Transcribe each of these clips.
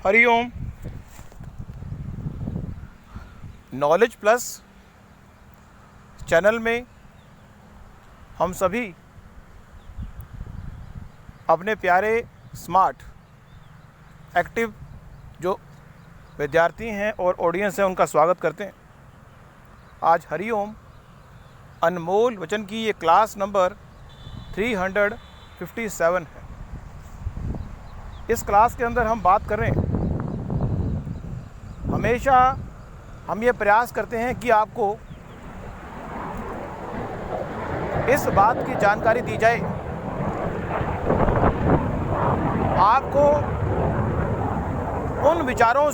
Hariom. Knowledge plus channel में हम सभी अपने प्यारे स्मार्ट एक्टिव जो विद्यार्थी हैं और ऑडियंस हैं उनका स्वागत करते हैं। आज हरिओम अनमोल वचन की ये क्लास नंबर 357 है। इस क्लास के अंदर हम बात कर रहे हैं, हमेशा हम ये प्रयास करते हैं कि आपको इस बात की जानकारी दी जाए, आपको उन विचारों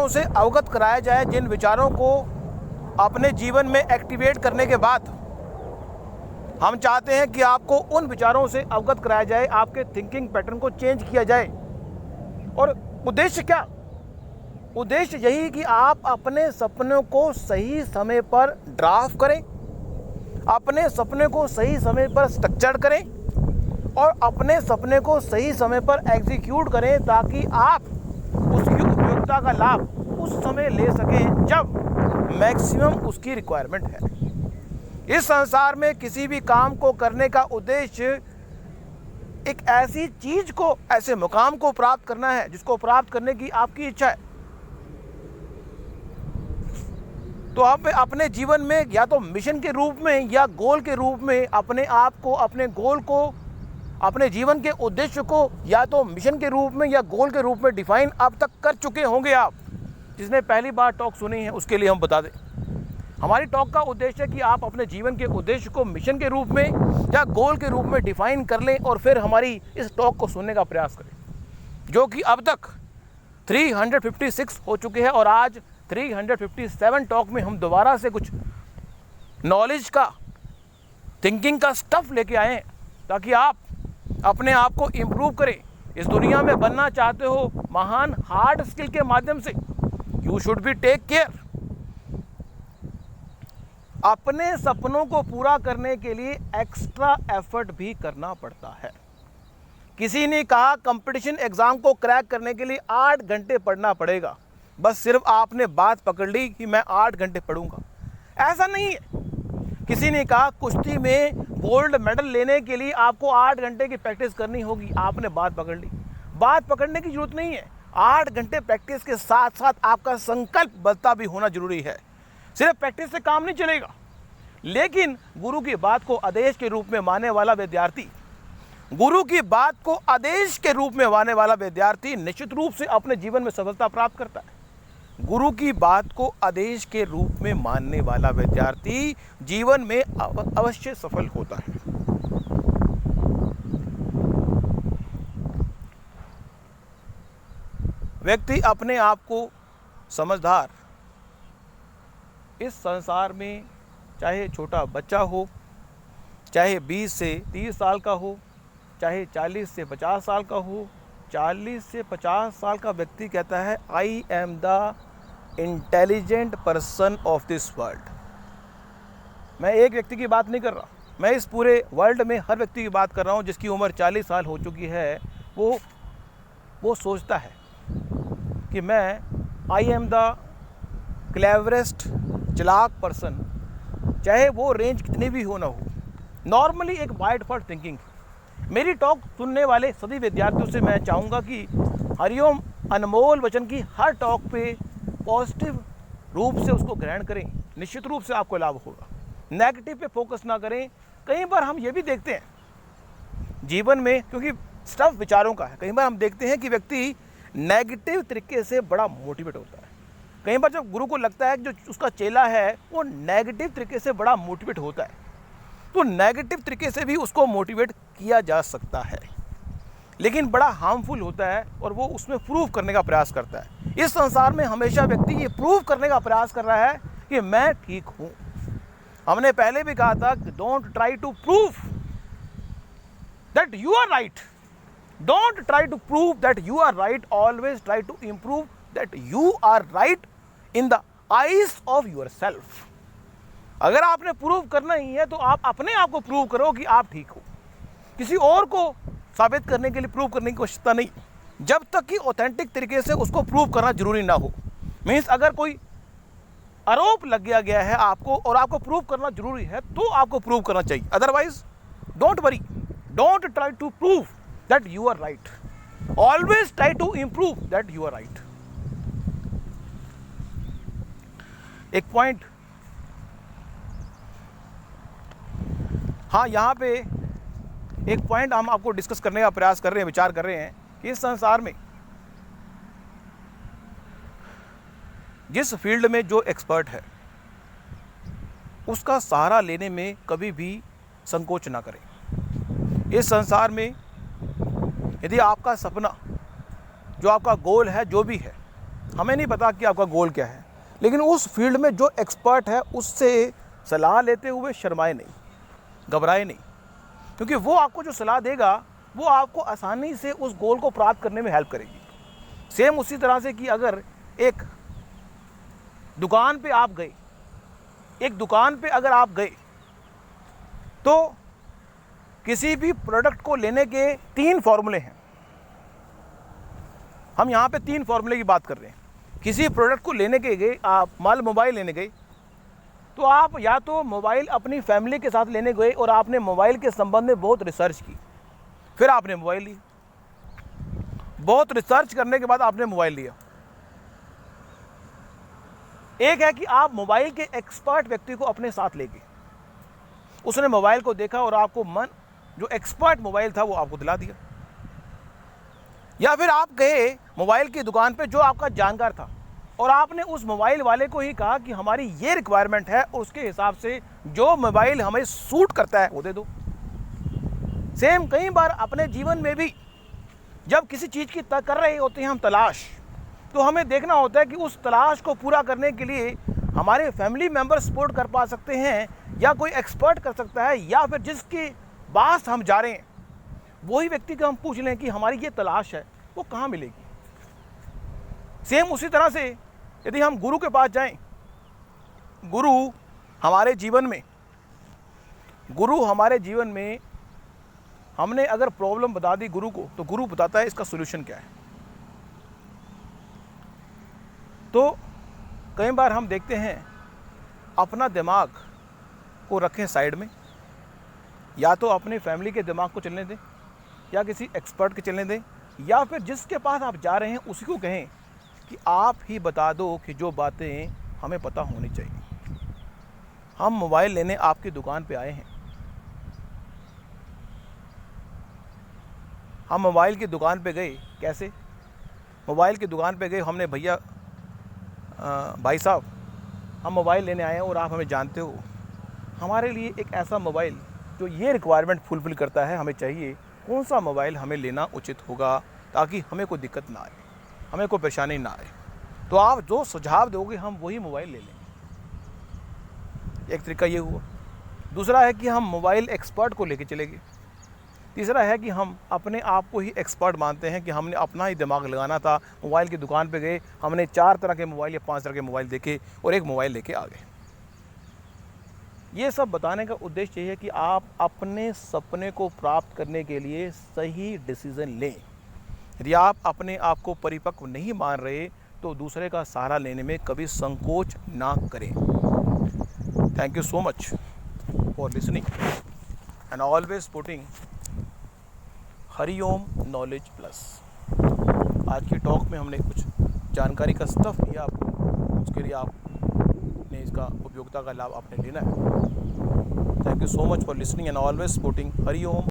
से अवगत कराया जाए जिन विचारों को अपने जीवन में एक्टिवेट करने के बाद हम चाहते हैं कि आपको उन विचारों से अवगत कराया जाए, आपके थिंकिंग पैटर्न को चेंज किया जाए। और उद्देश्य क्या? उद्देश्य यही कि आप अपने सपनों को सही समय पर ड्राफ्ट करें, अपने सपने को सही समय पर स्ट्रक्चर करें और अपने सपने को सही समय पर एग्जीक्यूट करें, ताकि आप उसकी उपयोगिता का लाभ उस समय ले सकें जब मैक्सिमम उसकी रिक्वायरमेंट है। इस संसार में किसी भी काम को करने का उद्देश्य एक ऐसी चीज को, ऐसे मुकाम को प्राप्त करना है जिसको प्राप्त करने की आपकी इच्छा है। तो आप अपने जीवन में या तो मिशन के रूप में या गोल के रूप में अपने आप को, अपने गोल को, अपने जीवन के उद्देश्य को या तो मिशन के रूप में या गोल के रूप में डिफाइन अब तक कर चुके होंगे। आप जिसने पहली बार टॉक सुनी है उसके लिए हम बता दें, हमारी टॉक का उद्देश्य है कि आप अपने जीवन के उद्देश्य को मिशन के रूप में या गोल के रूप में डिफाइन कर लें और फिर हमारी इस टॉक को सुनने का प्रयास करें, जो कि अब तक 356 हो चुके हैं। और आज 357 टॉक में हम दोबारा से कुछ नॉलेज का, थिंकिंग का स्टफ लेके आए हैं, ताकि आप अपने आप को इम्प्रूव करें। इस दुनिया में बनना चाहते हो महान हार्ड स्किल के माध्यम से, you should be take care. अपने सपनों को पूरा करने के लिए एक्स्ट्रा एफर्ट भी करना पड़ता है। किसी ने कहा कंपटीशन एग्जाम को क्रैक करने के लिए 8 घंटे पढ़ना पड़ेगा। बस सिर्फ आपने बात पकड़ ली कि मैं 8 घंटे पढ़ूंगा, ऐसा नहीं है। किसी ने कहा कुश्ती में गोल्ड मेडल लेने के लिए आपको 8 घंटे की प्रैक्टिस करनी होगी, आपने बात पकड़ ली। बात पकड़ने की जरूरत नहीं है, 8 घंटे प्रैक्टिस के साथ साथ आपका संकल्प बलता भी होना जरूरी है। सिर्फ प्रैक्टिस से काम नहीं चलेगा। लेकिन गुरु की बात को आदेश के रूप में मानने वाला विद्यार्थी, गुरु की बात को आदेश के रूप में मानने वाला विद्यार्थी निश्चित रूप से अपने जीवन में सफलता प्राप्त करता है। गुरु की बात को आदेश के रूप में मानने वाला विद्यार्थी जीवन में अवश्य सफल होता है। व्यक्ति अपने आप को समझदार, इस संसार में चाहे छोटा बच्चा हो, चाहे 20 से 30 साल का हो, चाहे 40 से 50 साल का हो, 40 से 50 साल का व्यक्ति कहता है I am the intelligent person of this world. मैं एक व्यक्ति की बात नहीं कर रहा, मैं इस पूरे वर्ल्ड में हर व्यक्ति की बात कर रहा हूँ जिसकी उम्र 40 साल हो चुकी है। वो सोचता है कि मैं आई एम द क्लेवरेस्ट, चालाक पर्सन, चाहे वो रेंज कितनी भी हो ना हो। नॉर्मली एक वाइड फॉर थिंकिंग। मेरी टॉक सुनने वाले सभी विद्यार्थियों से मैं चाहूँगा कि हरिओम अनमोल वचन की हर टॉक पे पॉजिटिव रूप से उसको ग्रहण करें, निश्चित रूप से आपको लाभ होगा। नेगेटिव पे फोकस ना करें। कई बार हम ये भी देखते हैं जीवन में, क्योंकि स्टफ विचारों का है, कई बार हम देखते हैं कि व्यक्ति नेगेटिव तरीके से बड़ा मोटिवेट होता है। कई बार जब गुरु को लगता है कि जो उसका चेला है वो नेगेटिव तरीके से बड़ा मोटिवेट होता है, तो नेगेटिव तरीके से भी उसको मोटिवेट किया जा सकता है, लेकिन बड़ा हार्मफुल होता है और वो उसमें प्रूव करने का प्रयास करता है। इस संसार में हमेशा व्यक्ति ये प्रूव करने का प्रयास कर रहा है कि मैं ठीक हूँ। हमने पहले भी कहा था कि don't try to prove that you are right, don't try to prove that you are right, always try to improve that you are right in the eyes of your self. अगर आपने प्रूव करना ही है तो आप अपने आप को prove करो कि आप ठीक हो। किसी और को साबित करने के लिए, प्रूव करने की आवश्यकता नहीं, जब तक कि ऑथेंटिक तरीके से उसको प्रूव करना जरूरी ना हो। मीन्स अगर कोई आरोप लग गया है आपको और आपको प्रूव करना जरूरी है तो आपको प्रूव करना चाहिए, otherwise don't worry, don't try to prove that you are right, always try to improve that you are right. एक पॉइंट, हाँ, यहाँ पे एक पॉइंट हम आपको डिस्कस करने का प्रयास कर रहे हैं, विचार कर रहे हैं कि इस संसार में जिस फील्ड में जो एक्सपर्ट है उसका सहारा लेने में कभी भी संकोच ना करें। इस संसार में यदि आपका सपना, जो आपका गोल है, जो भी है, हमें नहीं पता कि आपका गोल क्या है, लेकिन उस फील्ड में जो एक्सपर्ट है उससे सलाह लेते हुए शर्माए नहीं, घबराए नहीं, क्योंकि वो आपको जो सलाह देगा वो आपको आसानी से उस गोल को प्राप्त करने में हेल्प करेगी। सेम उसी तरह से कि अगर एक दुकान पे आप गए, एक दुकान पे अगर आप गए तो किसी भी प्रोडक्ट को लेने के 3 फॉर्मूले हैं। हम यहाँ पे 3 फॉर्मूले की बात कर रहे हैं। किसी प्रोडक्ट को लेने के गए, आप मान लो मोबाइल लेने गए, तो आप या तो मोबाइल अपनी फैमिली के साथ लेने गए और आपने मोबाइल के संबंध में बहुत रिसर्च की, फिर आपने मोबाइल ली, बहुत रिसर्च करने के बाद आपने मोबाइल लिया। एक है कि आप मोबाइल के एक्सपर्ट व्यक्ति को अपने साथ ले गए, उसने मोबाइल को देखा और आपको जो एक्सपर्ट मोबाइल था वो आपको दिला दिया। या फिर आप गए मोबाइल की दुकान पे जो आपका जानकार था और आपने उस मोबाइल वाले को ही कहा कि हमारी ये रिक्वायरमेंट है और उसके हिसाब से जो मोबाइल हमें सूट करता है वो दे दो। सेम कई बार अपने जीवन में भी जब किसी चीज़ की कर रहे होते हैं हम तलाश, तो हमें देखना होता है कि उस तलाश को पूरा करने के लिए हमारे फैमिली मेम्बर सपोर्ट कर पा सकते हैं या कोई एक्सपर्ट कर सकता है, या फिर जिसके पास हम जा रहे हैं वही व्यक्ति को हम पूछ लें कि हमारी ये तलाश है वो कहाँ मिलेगी। सेम उसी तरह से यदि हम गुरु के पास जाएं, गुरु हमारे जीवन में हमने अगर प्रॉब्लम बता दी गुरु को, तो गुरु बताता है इसका सॉल्यूशन क्या है। तो कई बार हम देखते हैं अपना दिमाग को रखें साइड में, या तो अपनी फैमिली के दिमाग को चलने दें या किसी एक्सपर्ट के चलने दें, या फिर जिसके पास आप जा रहे हैं उसी को कहें कि आप ही बता दो कि जो बातें हमें पता होनी चाहिए। हम मोबाइल लेने आपकी दुकान पे आए हैं, हम मोबाइल की दुकान पे गए कैसे? मोबाइल की दुकान पे गए, हमने भैया भाई साहब हम मोबाइल लेने आए हैं और आप हमें जानते हो, हमारे लिए एक ऐसा मोबाइल जो ये रिक्वायरमेंट फुलफिल करता है हमें चाहिए, कौन सा मोबाइल हमें लेना उचित होगा ताकि हमें कोई दिक्कत ना आए, हमें कोई परेशानी ना आए। तो आप जो सुझाव दोगे हम वही मोबाइल ले लेंगे। एक तरीका ये हुआ। दूसरा है कि हम मोबाइल एक्सपर्ट को लेके चले गए। तीसरा है कि हम अपने आप को ही एक्सपर्ट मानते हैं कि हमने अपना ही दिमाग लगाना था, मोबाइल की दुकान पे गए, हमने 4 तरह के मोबाइल या 5 तरह के मोबाइल देखे और एक मोबाइल लेके आ गए। ये सब बताने का उद्देश्य ये है कि आप अपने सपने को प्राप्त करने के लिए सही डिसीज़न लें। यदि आप अपने आप को परिपक्व नहीं मान रहे तो दूसरे का सहारा लेने में कभी संकोच ना करें। Thank you so much for listening and always putting Hariom knowledge plus. आज की टॉक में हमने कुछ जानकारी का स्टफ दिया आपको, उसके लिए आपने इसका उपयोगिता का लाभ आपने लेना है। Thank you so much for listening and always supporting Hariom